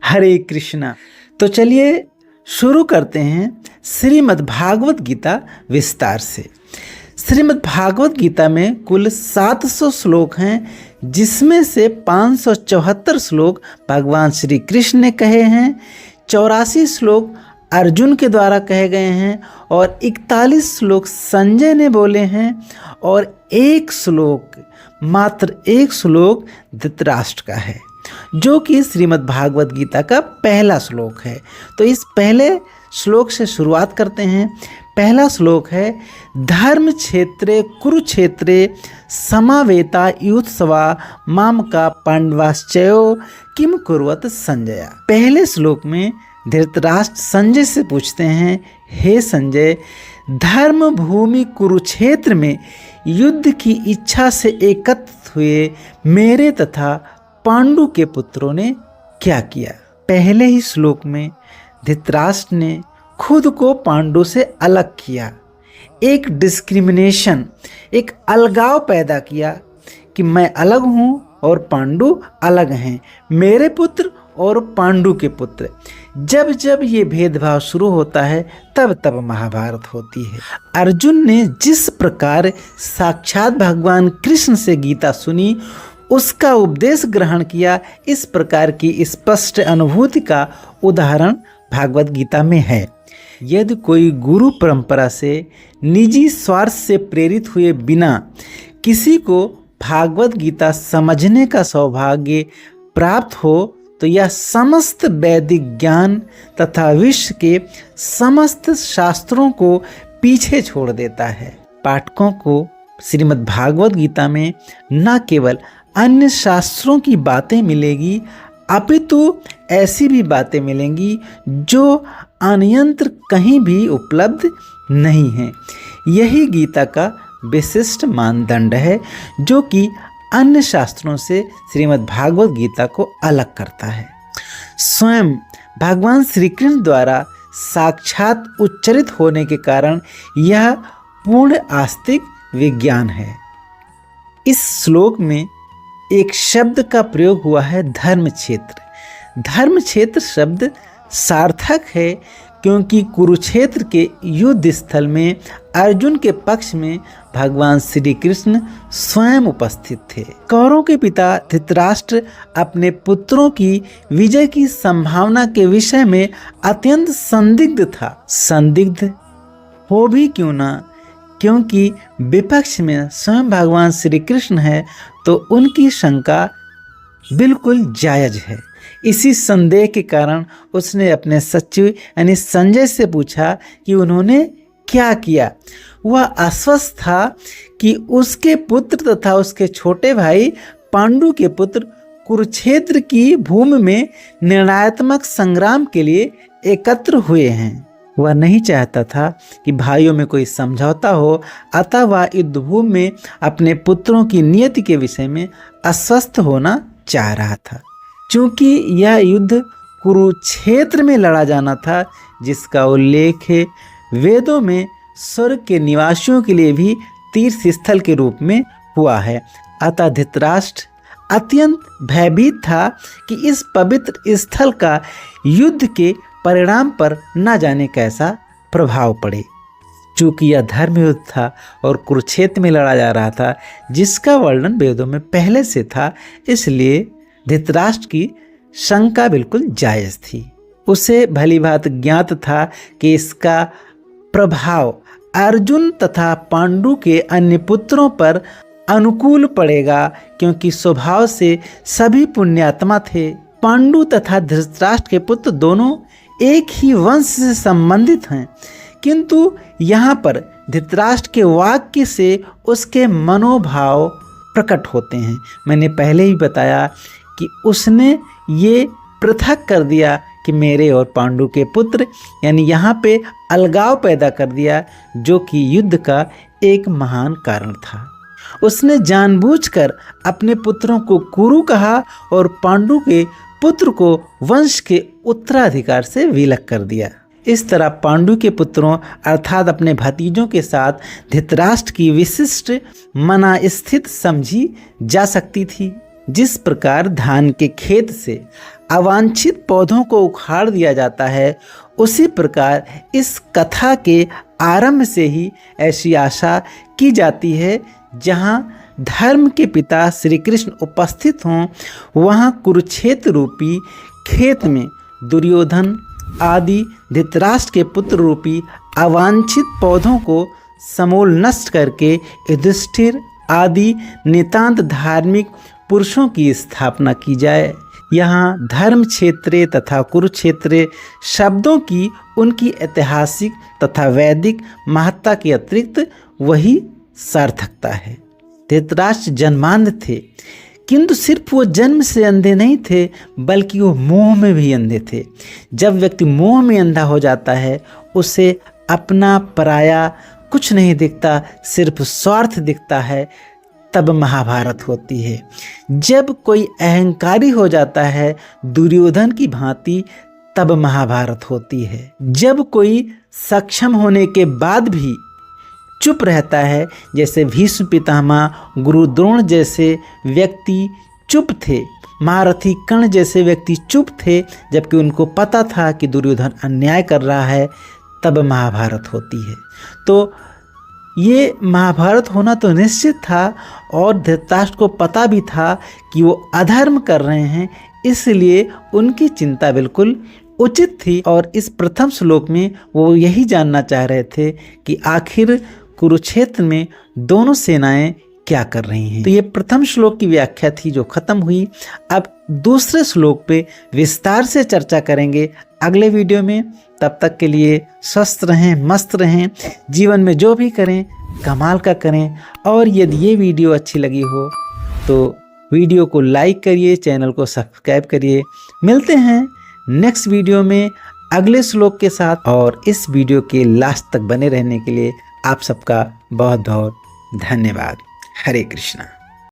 हरे कृष्णा। तो चलिए शुरू करते हैं श्रीमद् भागवत गीता विस्तार से। श्रीमद् भागवत गीता में कुल 700 श्लोक हैं, जिसमें से 574 श्लोक भगवान श्री कृष्ण ने कहे हैं, 84 श्लोक अर्जुन के द्वारा कहे गए हैं और 41 श्लोक संजय ने बोले हैं और मात्र एक श्लोक धृतराष्ट्र का है, जो कि श्रीमद् भागवत गीता का पहला श्लोक है। तो इस पहले श्लोक से शुरुआत करते हैं। पहला श्लोक है, धर्म क्षेत्रे कुरुक्षेत्रे समावेता युत्सवा माम का पांडवाश्चयो किम कुर्वत संजय। पहले श्लोक में धृतराष्ट्र संजय से पूछते हैं, हे संजय, धर्म भूमि कुरुक्षेत्र में युद्ध की इच्छा से एकत्रित हुए मेरे तथा पांडु के पुत्रों ने क्या किया। पहले ही श्लोक में धृतराष्ट्र ने खुद को पांडु से अलग किया, एक डिस्क्रिमिनेशन, एक अलगाव पैदा किया कि मैं अलग हूँ और पांडु अलग हैं, मेरे पुत्र और पांडु के पुत्र। जब जब ये भेदभाव शुरू होता है तब तब महाभारत होती है। अर्जुन ने जिस प्रकार साक्षात भगवान कृष्ण से गीता सुनी, उसका उपदेश ग्रहण किया, इस प्रकार की स्पष्ट अनुभूति का उदाहरण भागवत गीता में है। यदि कोई गुरु परंपरा से निजी स्वार्थ से प्रेरित हुए बिना किसी को भागवत गीता समझने का सौभाग्य प्राप्त हो, तो यह समस्त वैदिक ज्ञान तथा विश्व के समस्त शास्त्रों को पीछे छोड़ देता है। पाठकों को श्रीमद् भागवत गीता में न केवल अन्य शास्त्रों की बातें मिलेगी, अपितु ऐसी भी बातें मिलेंगी जो अन्यत्र कहीं भी उपलब्ध नहीं हैं। यही गीता का विशिष्ट मानदंड है, जो कि अन्य शास्त्रों से श्रीमद् भागवत गीता को अलग करता है। स्वयं भगवान श्री कृष्ण द्वारा साक्षात उच्चरित होने के कारण यह पूर्ण आस्तिक विज्ञान है। इस श्लोक में एक शब्द का प्रयोग हुआ है, धर्म क्षेत्र। धर्म क्षेत्र शब्द सार्थक है, क्योंकि कुरुक्षेत्र के युद्ध स्थल में अर्जुन के पक्ष में भगवान श्री कृष्ण स्वयं उपस्थित थे। कौरवों के पिता धृतराष्ट्र अपने पुत्रों की विजय की संभावना के विषय में अत्यंत संदिग्ध था। संदिग्ध हो भी क्यों ना, क्योंकि विपक्ष में स्वयं भगवान श्री कृष्ण है, तो उनकी शंका बिल्कुल जायज है। इसी संदेह के कारण उसने अपने सचिव यानी संजय से पूछा कि उन्होंने क्या किया। वह आश्वस्त था कि उसके पुत्र तथा उसके छोटे भाई पांडु के पुत्र कुरुक्षेत्र की भूमि में निर्णयात्मक संग्राम के लिए एकत्र हुए हैं। वह नहीं चाहता था कि भाइयों में कोई समझौता हो, अतः वह युद्ध भूमि में अपने पुत्रों की नियति के विषय में आश्वस्त होना चाह रहा था। चूंकि यह युद्ध कुरुक्षेत्र में लड़ा जाना था, जिसका उल्लेख है वेदों में स्वर्ग के निवासियों के लिए भी तीर्थ स्थल के रूप में हुआ है। अतः धृतराष्ट्र अत्यंत भयभीत था कि इस पवित्र स्थल का युद्ध के परिणाम पर न जाने कैसा प्रभाव पड़े। चूंकि यह धर्म युद्ध था और कुरुक्षेत्र में लड़ा जा रहा था, जिसका वर्णन वेदों में पहले से था, इसलिए धृतराष्ट्र की शंका बिल्कुल जायज थी। उसे भली भांति ज्ञात था कि इसका प्रभाव अर्जुन तथा पांडु के अन्य पुत्रों पर अनुकूल पड़ेगा, क्योंकि स्वभाव से सभी पुण्यात्मा थे। पांडु तथा धृतराष्ट्र के पुत्र दोनों एक ही वंश से संबंधित हैं, किंतु यहाँ पर धृतराष्ट्र के वाक्य से उसके मनोभाव प्रकट होते हैं। मैंने पहले ही बताया कि उसने ये पृथक कर दिया कि मेरे और पांडु के पुत्र, यानी यहाँ पे अलगाव पैदा कर दिया, जो कि युद्ध का एक महान कारण था। उसने जानबूझकर अपने पुत्रों को कुरु कहा और पांडु के पुत्र को वंश के उत्तराधिकार से विलग कर दिया। इस तरह पांडु के पुत्रों अर्थात अपने भतीजों के साथ धृतराष्ट्र की विशिष्ट मनास्थिति समझी जा सकती थी। जिस प्रकार धान के खेत से अवांछित पौधों को उखाड़ दिया जाता है, उसी प्रकार इस कथा के आरंभ से ही ऐसी आशा की जाती है जहाँ धर्म के पिता श्री कृष्ण उपस्थित हों, वहाँ कुरुक्षेत्र रूपी खेत में दुर्योधन आदि धृतराष्ट्र के पुत्र रूपी अवांछित पौधों को समूल नष्ट करके युधिष्ठिर आदि नितांत धार्मिक पुरुषों की स्थापना की जाए। यहाँ धर्म क्षेत्रे तथा कुरुक्षेत्रे शब्दों की उनकी ऐतिहासिक तथा वैदिक महत्ता के अतिरिक्त वही सार्थकता है। धृतराष्ट्र जन्मांध थे, किंतु सिर्फ वो जन्म से अंधे नहीं थे, बल्कि वो मोह में भी अंधे थे। जब व्यक्ति मोह में अंधा हो जाता है, उसे अपना पराया कुछ नहीं दिखता, सिर्फ स्वार्थ दिखता है, तब महाभारत होती है। जब कोई अहंकारी हो जाता है दुर्योधन की भांति, तब महाभारत होती है। जब कोई सक्षम होने के बाद भी चुप रहता है, जैसे भीष्म पितामह, गुरु द्रोण जैसे व्यक्ति चुप थे, महारथी कर्ण जैसे व्यक्ति चुप थे, जबकि उनको पता था कि दुर्योधन अन्याय कर रहा है, तब महाभारत होती है। तो ये महाभारत होना तो निश्चित था, और धृतराष्ट्र को पता भी था कि वो अधर्म कर रहे हैं, इसलिए उनकी चिंता बिल्कुल उचित थी। और इस प्रथम श्लोक में वो यही जानना चाह रहे थे कि आखिर कुरुक्षेत्र में दोनों सेनाएं क्या कर रही हैं। तो ये प्रथम श्लोक की व्याख्या थी जो खत्म हुई। अब दूसरे श्लोक पे विस्तार से चर्चा करेंगे अगले वीडियो में। तब तक के लिए स्वस्थ रहें, मस्त रहें, जीवन में जो भी करें कमाल का करें। और यदि ये वीडियो अच्छी लगी हो तो वीडियो को लाइक करिए, चैनल को सब्सक्राइब करिए। मिलते हैं नेक्स्ट वीडियो में अगले श्लोक के साथ। और इस वीडियो के लास्ट तक बने रहने के लिए आप सबका बहुत बहुत धन्यवाद। हरे कृष्णा।